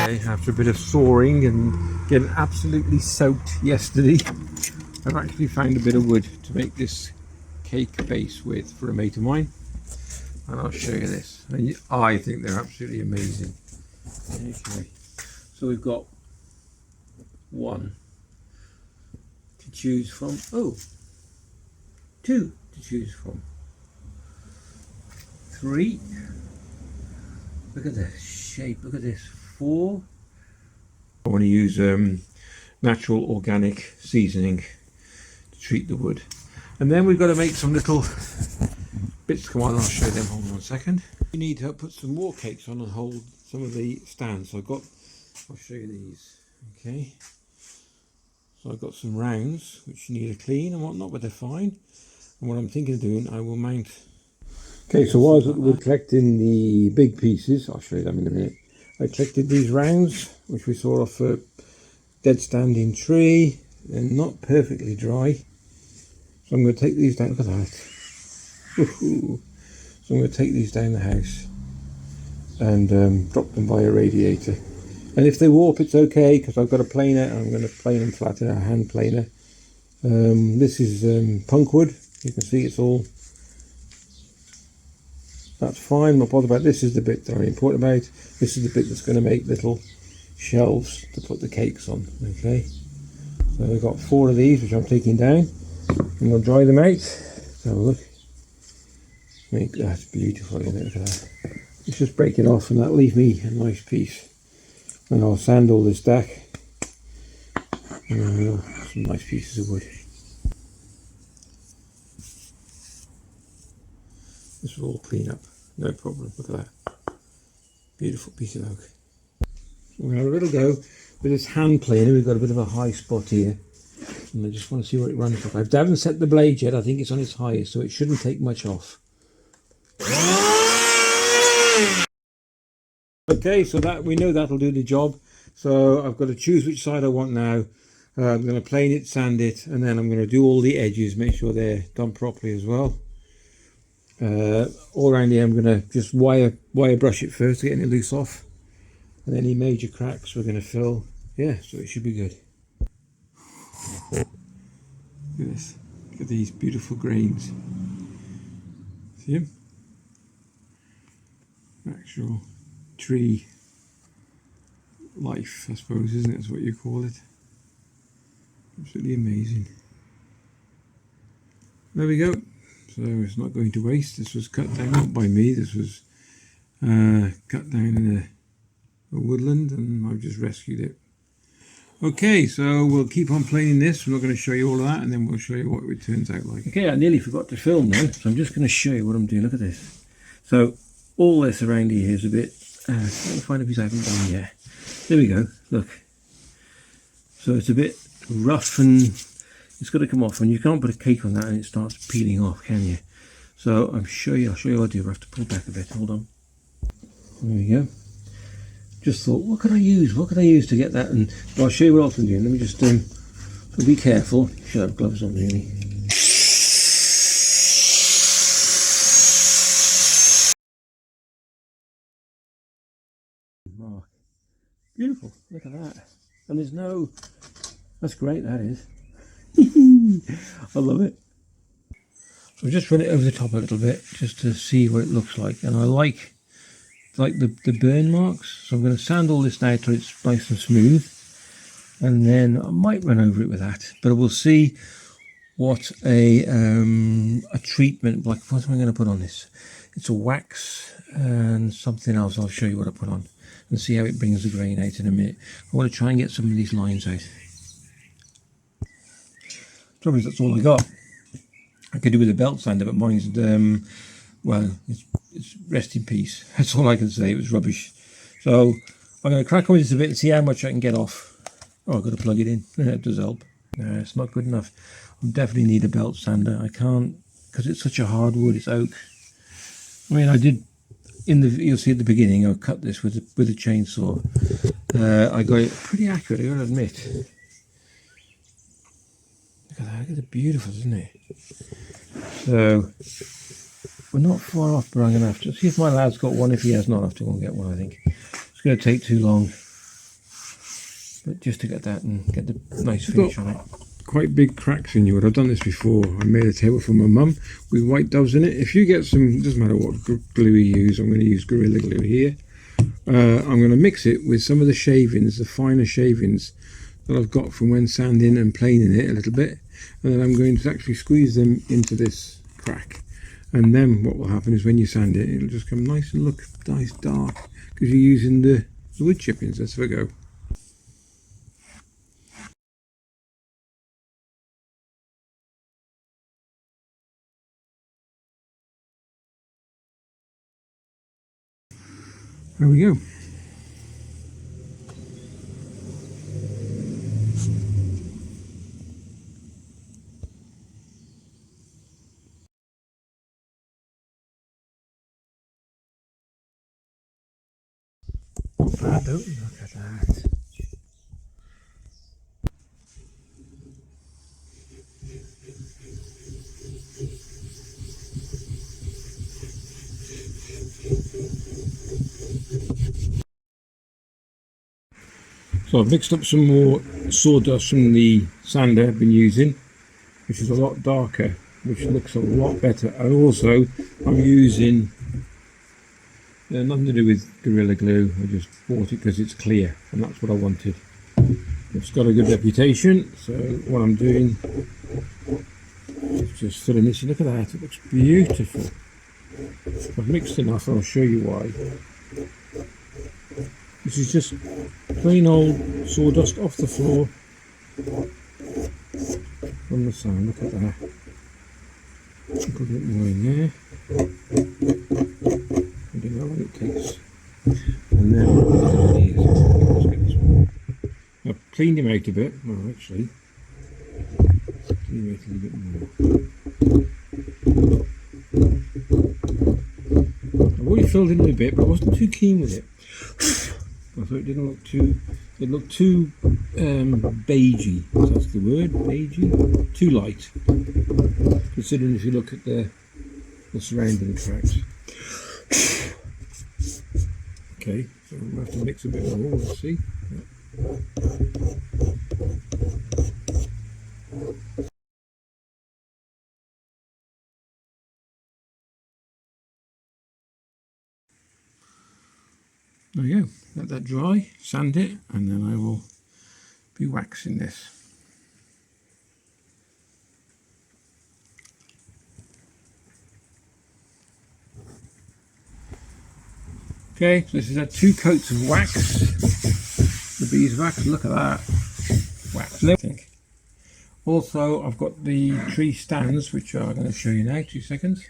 Okay, after a bit of thawing and getting absolutely soaked yesterday, I've actually found a bit of wood to make this cake base with for a mate of mine, and I'll show you this. And I think they're absolutely amazing. Okay, so we've got one to choose from. Oh, two to choose from. Three. Look at the shape. Look at this. Four. I want to use natural organic seasoning to treat the wood, and then we've got to make some little bits. Come on, I'll show them. Hold on 1 second. You need to put some more cakes on and hold some of the stands. So I'll show you these. Okay. So I've got some rounds which need a clean and whatnot, but they're fine. And what I'm thinking of doing, I will mount. Okay, so while I was we're collecting the big pieces, I'll show you them in a minute. I collected these rounds, which we saw off a dead standing tree. They're not perfectly dry, so I'm going to take these down. Look at that. Woohoo. So I'm going to take these down the house and drop them by a radiator. And if they warp, it's okay, because I've got a planer and I'm going to plane them flat in a hand planer. This is punk wood. You can see it's all. That's fine, I'm not bothered about. This is the bit that I'm important about. This is the bit that's going to make little shelves to put the cakes on. Okay, so I've got 4 of these which I'm taking down, and we'll dry them out. So look, that's beautiful, isn't it? Look at that. Let's just break it off, and that'll leave me a nice piece. And I'll sand all this back, and I'll some nice pieces of wood. This will all clean up, no problem. Look at that. Beautiful piece of oak. We're going to have a little go with this hand planer. We've got a bit of a high spot here, and I just want to see what it runs like. I haven't set the blade yet. I think it's on its highest, so it shouldn't take much off. Okay, so that we know that'll do the job. So I've got to choose which side I want now. I'm going to plane it, sand it, and then I'm going to do all the edges, make sure they're done properly as well. All around here I'm going to just wire brush it first to get it loose off, and any major cracks we're going to fill. Yeah, so it should be good. Look at this. Look at these beautiful grains. See them? Actual tree life, I suppose, isn't it? That's what you call it. Absolutely amazing. There we go. So it's not going to waste. This was cut down, not by me. This was cut down in a woodland, and I've just rescued it. Okay, so we'll keep on planing this. We're not going to show you all of that, and then we'll show you what it turns out like. Okay, I nearly forgot to film now, so I'm just going to show you what I'm doing. Look at this. So all this around here is a bit. Let me find a piece I haven't done yet. There we go. Look. So it's a bit rough and it's got to come off, and you can't put a cake on that and it starts peeling off, can you? So I'll show you what I do. I have to pull back a bit. Hold on. There we go. Just thought, what could I use? What could I use to get that? And I'll show you what else I'm doing. Let me just so be careful. Should have gloves on, really. Mark. Beautiful. Look at that. And there's no. That's great. That is. I love it. So just run it over the top a little bit just to see what it looks like, and I like the burn marks. So I'm going to sand all this now till it's nice and smooth, and then I might run over it with that. But we'll see what a treatment like. What am I going to put on this? It's a wax and something else. I'll show you what I put on and see how it brings the grain out in a minute. I want to try and get some of these lines out. Trouble is, that's all I got. I could do with a belt sander, but mine's well, it's rest in peace. That's all I can say. It was rubbish. So I'm going to crack on with this a bit and see how much I can get off. Oh, I've got to plug it in. That does help. No, it's not good enough. I definitely need a belt sander. I can't, because it's such a hard wood. It's oak. I mean, I did you'll see at the beginning. I cut this with a chainsaw. I got it pretty accurate, I got to admit. Look at that, look at the beautiful, isn't it? So we're not far off, but I'm going to have to see if my lad's got one. If he has not, I have to go and get one, I think. It's going to take too long. but just to get that and get the nice finish on it. Quite big cracks in your wood. I've done this before. I made a table for my mum with white doves in it. If you get some, doesn't matter what glue you use, I'm going to use Gorilla Glue here. I'm going to mix it with some of the shavings, the finer shavings that I've got from when sanding and planing it a little bit, and then I'm going to actually squeeze them into this crack, and then what will happen is when you sand it, it'll just come nice and look nice dark because you're using the wood chippings. Let's have a go. There we go. Not bad though, look at that. So I've mixed up some more sawdust from the sander I've been using, which is a lot darker, which looks a lot better. And also I'm using nothing to do with Gorilla Glue. I just bought it because it's clear and that's what I wanted. It's got a good reputation, so what I'm doing is just filling this in. Look at that, it looks beautiful. I've mixed enough, I'll show you why. This is just plain old sawdust off the floor from the sand. Look at that. Put a bit more in there. I don't know how long it takes. And then let's get this one. I've cleaned him out a bit. Well, actually, clean him out a little bit more. I've already filled in a bit, but I wasn't too keen with it. I thought it didn't look too. It looked too beigey. That's the word, beigey. Too light. Considering if you look at the surrounding tracks. Okay, so I'm going to have to mix a bit more. Let's see. There you go. Let that dry, sand it, and then I will be waxing this. Okay, so this is 2 coats of wax. The beeswax, look at that. Wax and everything. Also, I've got the tree stands, which I'm going to show you now, 2 seconds.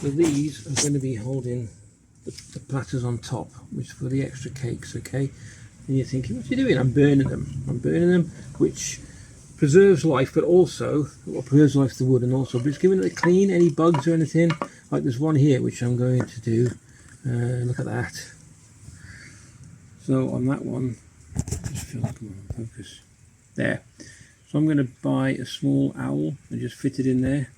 So these are going to be holding the platters on top, which for the extra cakes, okay? And you're thinking, what are you doing? I'm burning them. I'm burning them, which preserves life, but also, preserves life to the wood, and also, but it's giving it a clean, any bugs or anything. Like there's one here, which I'm going to do. Look at that. So on that one, just come on, focus. There. So I'm going to buy a small owl and just fit it in there.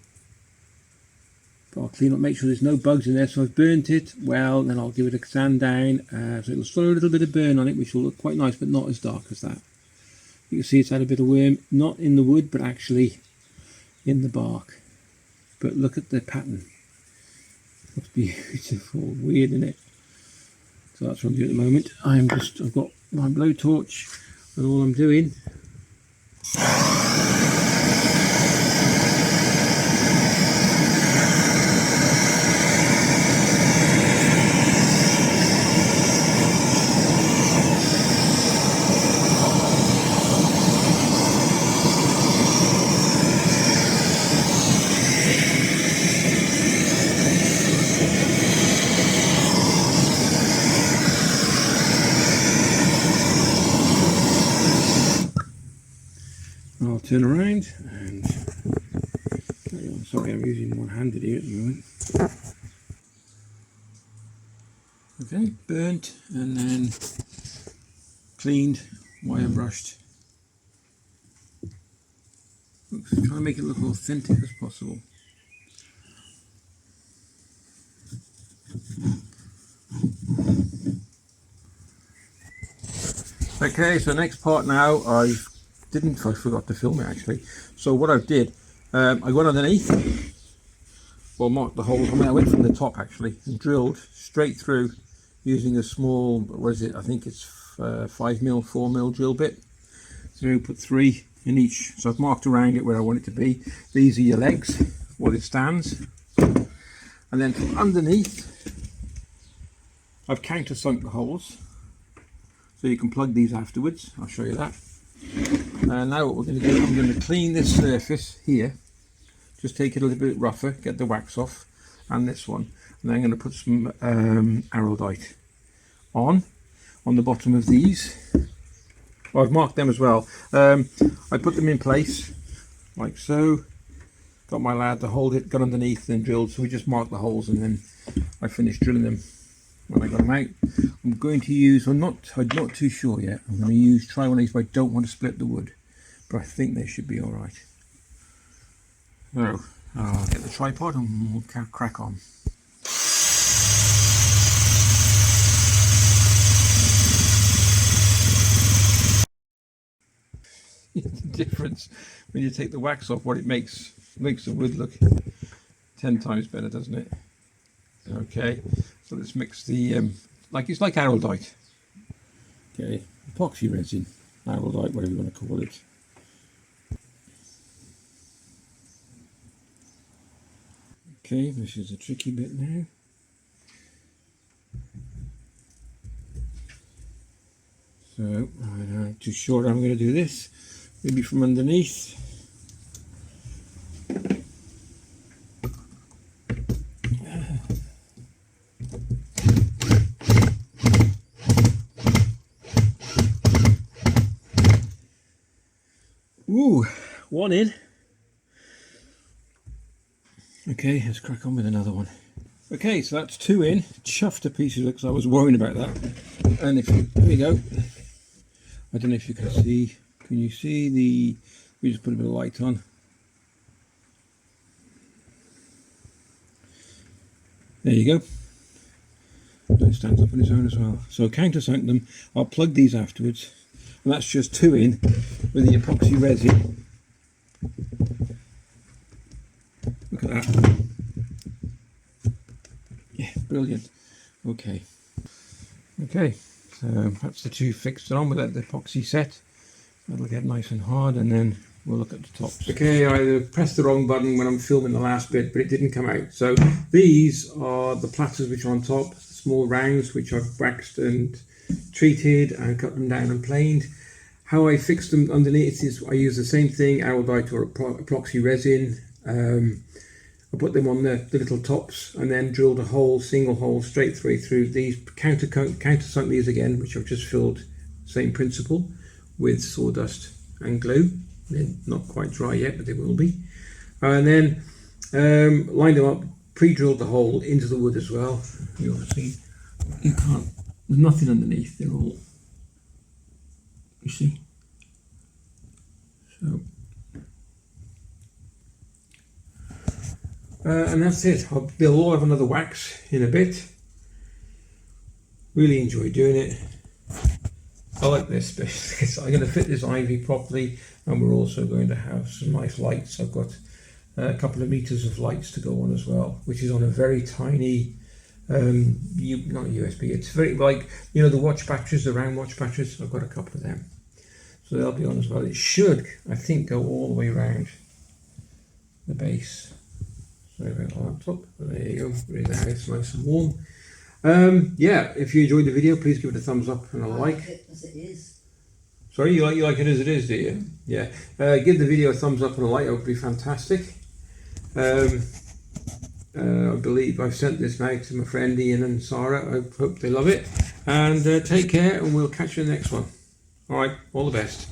But I'll clean up, make sure there's no bugs in there. So I've burnt it well, then I'll give it a sand down. So it'll throw a little bit of burn on it, which will look quite nice, but not as dark as that. You can see it's had a bit of worm, not in the wood, but actually in the bark. But look at the pattern. Looks beautiful, weird, isn't it? So that's what I'm doing at the moment. I've got my blowtorch, and all I'm doing I'll turn around and carry on. Sorry, I'm using one-handed here at the moment. Okay, burnt and then cleaned, wire brushed. Trying to make it look authentic as possible. Okay, so next part now, I forgot to film it actually. So what I did, I went underneath, well, marked the holes. I went from the top actually and drilled straight through using a small, what is it? I think it's 5mm, 4mm drill bit. So put 3 in each. So I've marked around it where I want it to be. These are your legs, what it stands. And then from underneath, I've countersunk the holes. So you can plug these afterwards. I'll show you that. And now what we're going to do, I'm going to clean this surface here. Just take it a little bit rougher, get the wax off, and this one. And then I'm going to put some araldite on the bottom of these. Oh, I've marked them as well. I put them in place like so. Got my lad to hold it, got underneath, then drilled. So we just marked the holes, and then I finished drilling them when I got them out. I'm going to use, I'm not too sure yet. I'm going to try one of these, but I don't want to split the wood. But I think they should be all right. So I'll get the tripod and we'll crack on. The difference when you take the wax off, what it makes the wood look 10 times better, doesn't it? Okay, so let's mix the it's like araldite. Okay, epoxy resin, araldite, whatever you want to call it. Okay, this is a tricky bit now. So I'm not too sure I'm going to do this. Maybe from underneath. Ooh, one in. Okay, let's crack on with another one. Okay, so that's 2 in. Chuffed to pieces because I was worrying about that. And here we go. I don't know if you can see. Can you see the? We just put a bit of light on. There you go. So it stands up on its own as well. So countersunk them. I'll plug these afterwards. And that's just 2 in with the epoxy resin. Look at that. Yeah, brilliant. Okay. Okay, so that's the 2 fixed on with the epoxy set. That'll get nice and hard, and then we'll look at the tops. Okay, I pressed the wrong button when I'm filming the last bit, but it didn't come out. So these are the platters which are on top, small rounds which I've waxed and treated and cut them down and planed. How I fixed them underneath is I use the same thing, araldite or epoxy resin. I put them on the little tops and then drilled a hole, single hole straight through these, countersunk these again, which I've just filled, same principle, with sawdust and glue. They're not quite dry yet, but they will be. And then lined them up, pre-drilled the hole into the wood as well. You obviously, there's nothing underneath, they're all, you see. So, and that's it. They'll all have another wax in a bit. Really enjoy doing it. I like this because I'm going to fit this ivy properly, and we're also going to have some nice lights. I've got a couple of meters of lights to go on as well, which is on a very tiny, not USB, it's very like, you know, the watch batteries, the round watch batteries. I've got a couple of them, so they'll be on as well. It should, I think, go all the way around the base. Sorry about the laptop, but there you go. We're in the house, nice and warm. Yeah, if you enjoyed the video, please give it a thumbs up and a like. Like it as it is. Sorry, you like it as it is, do you? Yeah. Give the video a thumbs up and a like. That would be fantastic. I believe I've sent this now to my friend Ian and Sarah. I hope they love it. And take care, and we'll catch you in the next one. All right, all the best.